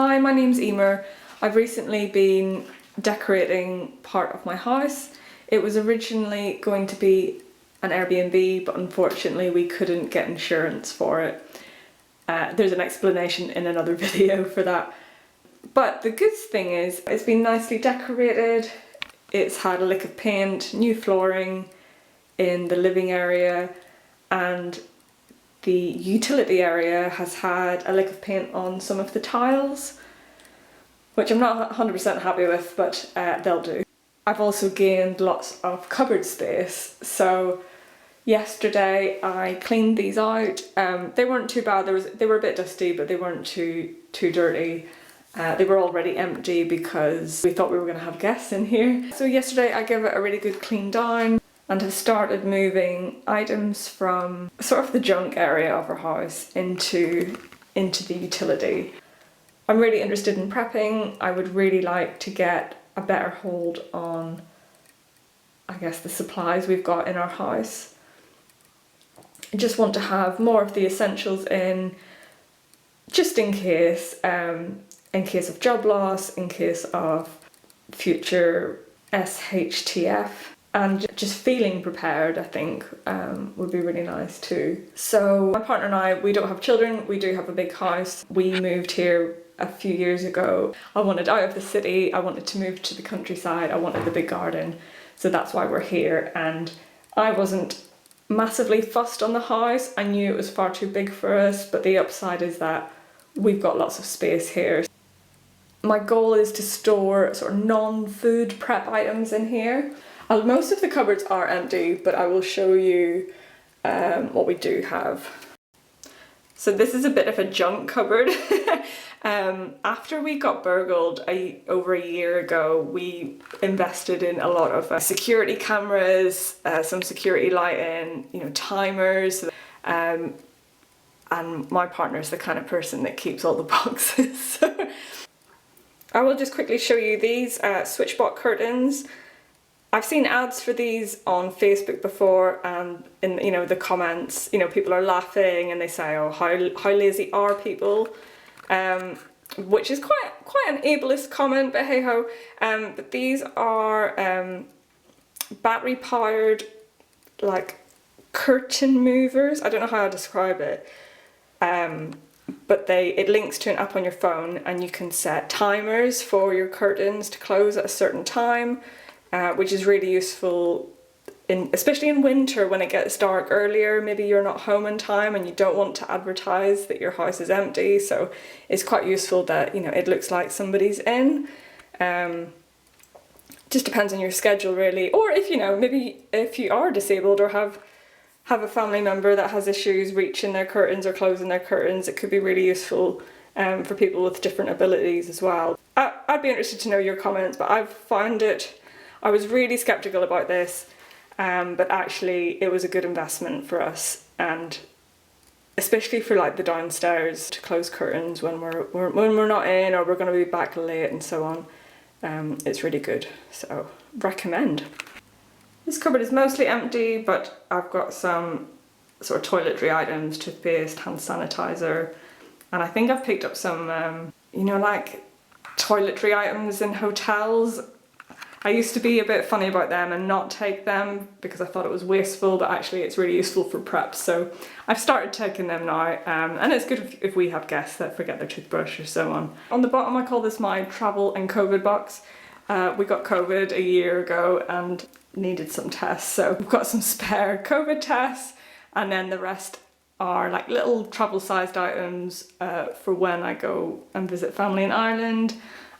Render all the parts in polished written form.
Hi, my name's Emer. I've recently been decorating part of my house. It was originally going to be an Airbnb, but unfortunately we couldn't get insurance for it. There's an explanation in another video for that. But the good thing is, it's been nicely decorated. It's had a lick of paint, new flooring in the living area, and the utility area has had a lick of paint on some of the tiles, which I'm not 100% happy with, but they'll do. I've also gained lots of cupboard space, so yesterday I cleaned these out. They weren't too bad. They were a bit dusty, but they weren't too dirty. They were already empty because we thought we were going to have guests in here. So yesterday I gave it a really good clean down and have started moving items from sort of the junk area of our house into the utility. I'm really interested in prepping. I would really like to get a better hold on, I guess, the supplies we've got in our house. I just want to have more of the essentials in, just in case of job loss, in case of future SHTF. And just feeling prepared, I think, would be really nice too. So my partner and I, we don't have children, we do have a big house. We moved here a few years ago. I wanted out of the city, I wanted to move to the countryside, I wanted the big garden. So that's why we're here. And I wasn't massively fussed on the house. I knew it was far too big for us, but the upside is that we've got lots of space here. My goal is to store sort of non-food prep items in here. Most of the cupboards are empty, but I will show you what we do have. So this is a bit of a junk cupboard. After we got burgled over a year ago, we invested in a lot of security cameras, some security lighting, timers. And my partner is the kind of person that keeps all the boxes. So I will just quickly show you these switchbot curtains. I've seen ads for these on Facebook before, and in the comments, people are laughing and they say, "Oh, how lazy are people?" Which is quite an ableist comment, but hey ho. But these are battery powered, like, curtain movers. I don't know how to describe it. But it links to an app on your phone, and you can set timers for your curtains to close at a certain time. Which is really useful, especially in winter when it gets dark earlier. Maybe you're not home in time and you don't want to advertise that your house is empty, so it's quite useful that it looks like somebody's in. Just depends on your schedule really, or if maybe if you are disabled or have a family member that has issues reaching their curtains or closing their curtains, it could be really useful for people with different abilities as well. I'd be interested to know your comments, but I've found it. I was really skeptical about this, but actually it was a good investment for us, and especially for like the downstairs to close curtains when we're not in, or we're going to be back late and so on. It's really good, so recommend. This cupboard is mostly empty, but I've got some sort of toiletry items, toothpaste, hand sanitizer, and I think I've picked up some like toiletry items in hotels. I used to be a bit funny about them and not take them because I thought it was wasteful, but actually it's really useful for prep. So I've started taking them now, and it's good if we have guests that forget their toothbrush or so on. On the bottom I call this my travel and COVID box. We got COVID a year ago and needed some tests, so we've got some spare COVID tests, and then the rest are like little travel sized items for when I go and visit family in Ireland.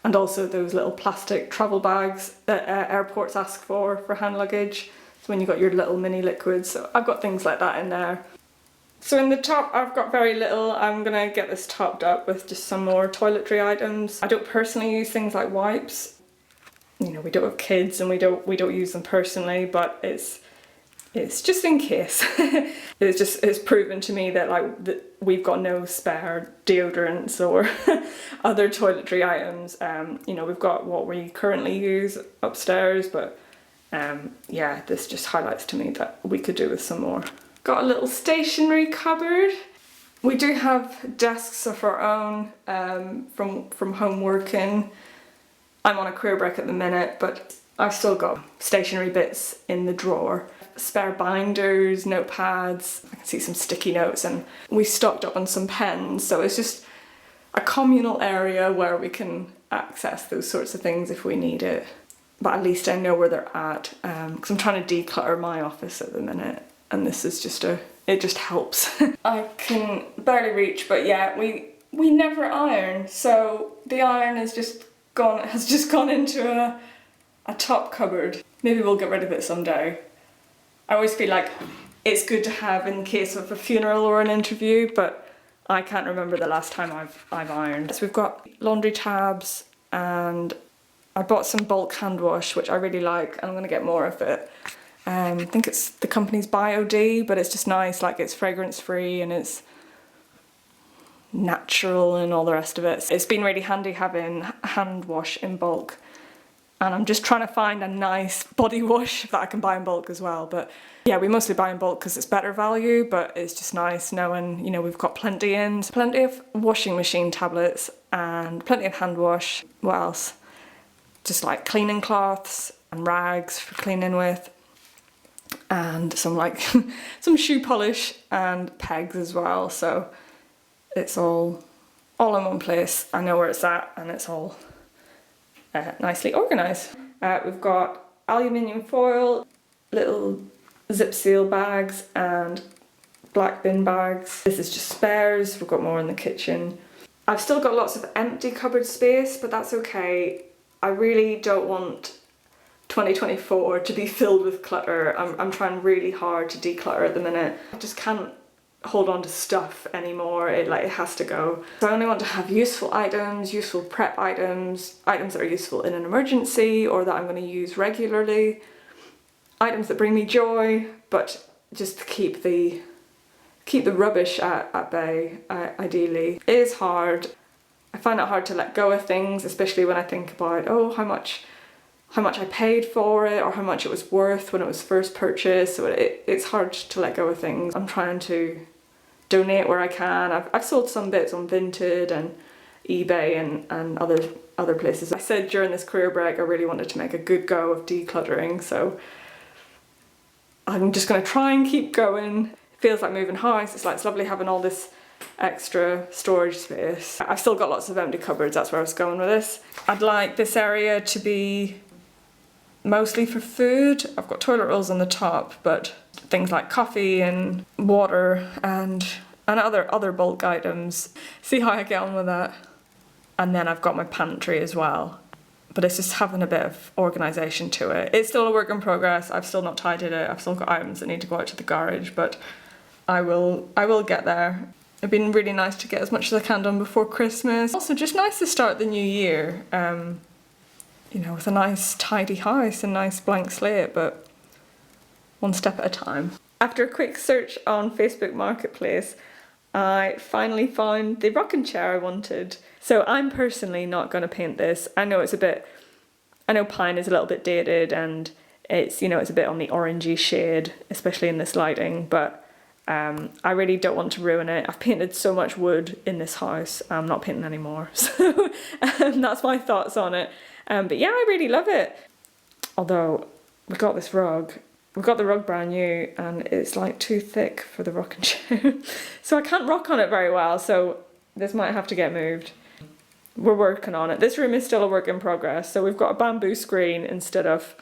And also those little plastic travel bags that airports ask for hand luggage. So when you've got your little mini liquids, so I've got things like that in there. So in the top I've got very little. I'm gonna get this topped up with just some more toiletry items. I don't personally use things like wipes. We don't have kids and we don't use them personally, but it's just in case. It's proven to me that we've got no spare deodorants or other toiletry items. We've got what we currently use upstairs, but yeah, this just highlights to me that we could do with some more. Got a little stationery cupboard. We do have desks of our own from home working. I'm on a career break at the minute, but I've still got stationery bits in the drawer. Spare binders, notepads, I can see some sticky notes, and we stocked up on some pens, so it's just a communal area where we can access those sorts of things if we need it. But at least I know where they're at, because I'm trying to declutter my office at the minute, and this is just it just helps. I can barely reach, but yeah, we never iron, so the iron has just gone into a top cupboard. Maybe we'll get rid of it someday. I always feel like it's good to have in case of a funeral or an interview, but I can't remember the last time I've ironed. So we've got laundry tabs, and I bought some bulk hand wash, which I really like, and I'm gonna get more of it. I think it's the company's Bio-D, but it's just nice, like it's fragrance free and it's natural and all the rest of it. It's been really handy having hand wash in bulk, and I'm just trying to find a nice body wash that I can buy in bulk as well. But yeah, we mostly buy in bulk because it's better value, but it's just nice knowing, you know, we've got plenty in. Plenty of washing machine tablets and plenty of hand wash. What else? Just like cleaning cloths and rags for cleaning with, and some like some shoe polish and pegs as well. So it's all in one place. I know where it's at, and it's all nicely organised. We've got aluminium foil, little zip seal bags and black bin bags. This is just spares. We've got more in the kitchen. I've still got lots of empty cupboard space, but that's okay. I really don't want 2024 to be filled with clutter. I'm trying really hard to declutter at the minute. I just can't hold on to stuff anymore. It has to go. So I only want to have useful items, useful prep items, items that are useful in an emergency or that I'm going to use regularly, items that bring me joy, but just to keep the rubbish at bay, ideally. It is hard. I find it hard to let go of things, especially when I think about, oh, how much I paid for it or how much it was worth when it was first purchased. So it's hard to let go of things. I'm trying to donate where I can. I've sold some bits on Vinted and eBay and other places. I said during this career break I really wanted to make a good go of decluttering, so I'm just going to try and keep going. It feels like moving house. It's lovely having all this extra storage space. I've still got lots of empty cupboards, that's where I was going with this. I'd like this area to be mostly for food. I've got toilet rolls on the top, but things like coffee and water and other bulk items. See how I get on with that. And then I've got my pantry as well. But it's just having a bit of organisation to it. It's still a work in progress. I've still not tidied it. I've still got items that need to go out to the garage, but I will get there. It's been really nice to get as much as I can done before Christmas. Also just nice to start the new year, you know, with a nice tidy house and nice blank slate, but one step at a time. After a quick search on Facebook Marketplace, I finally found the rocking chair I wanted. So I'm personally not going to paint this. I know pine is a little bit dated and it's, you know, it's a bit on the orangey shade, especially in this lighting, but I really don't want to ruin it. I've painted so much wood in this house. I'm not painting anymore. So that's my thoughts on it. But yeah, I really love it. Although we got this rug. We got the rug brand new and it's like too thick for the rocking chair. So I can't rock on it very well. So this might have to get moved. We're working on it. This room is still a work in progress. So we've got a bamboo screen instead of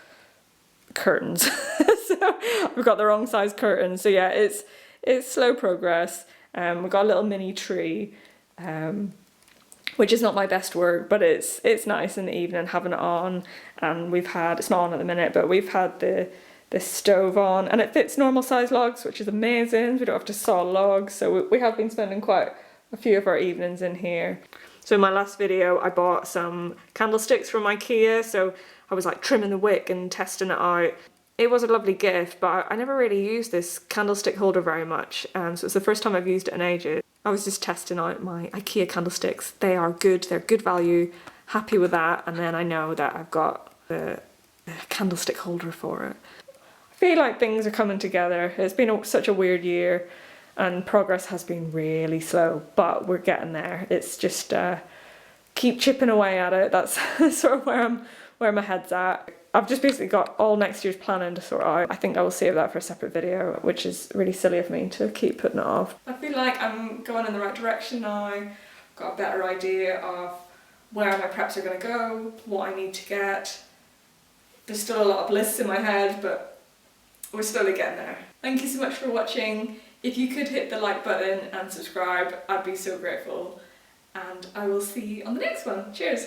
curtains. So we've got the wrong size curtains. So yeah, it's slow progress. We've got a little mini tree, which is not my best work, but it's nice in the evening having it on. And it's not on at the minute, but we've had the stove on and it fits normal size logs, which is amazing. We don't have to saw logs. So we have been spending quite a few of our evenings in here. So in my last video, I bought some candlesticks from IKEA. So I was like trimming the wick and testing it out. It was a lovely gift, but I never really used this candlestick holder very much. So it's the first time I've used it in ages. I was just testing out my IKEA candlesticks. They are good, they're good value, happy with that. And then I know that I've got the candlestick holder for it. I feel like things are coming together. It's been such a weird year. and progress has been really slow, but we're getting there. It's just keep chipping away at it. That's sort of where my head's at. I've just basically got all next year's planning to sort out. I think I will save that for a separate video, which is really silly of me to keep putting it off. I feel like I'm going in the right direction now. I've got a better idea of where my preps are going to go, what I need to get. There's still a lot of lists in my head, but we're slowly getting there. Thank you so much for watching. If you could hit the like button and subscribe, I'd be so grateful. And I will see you on the next one. Cheers!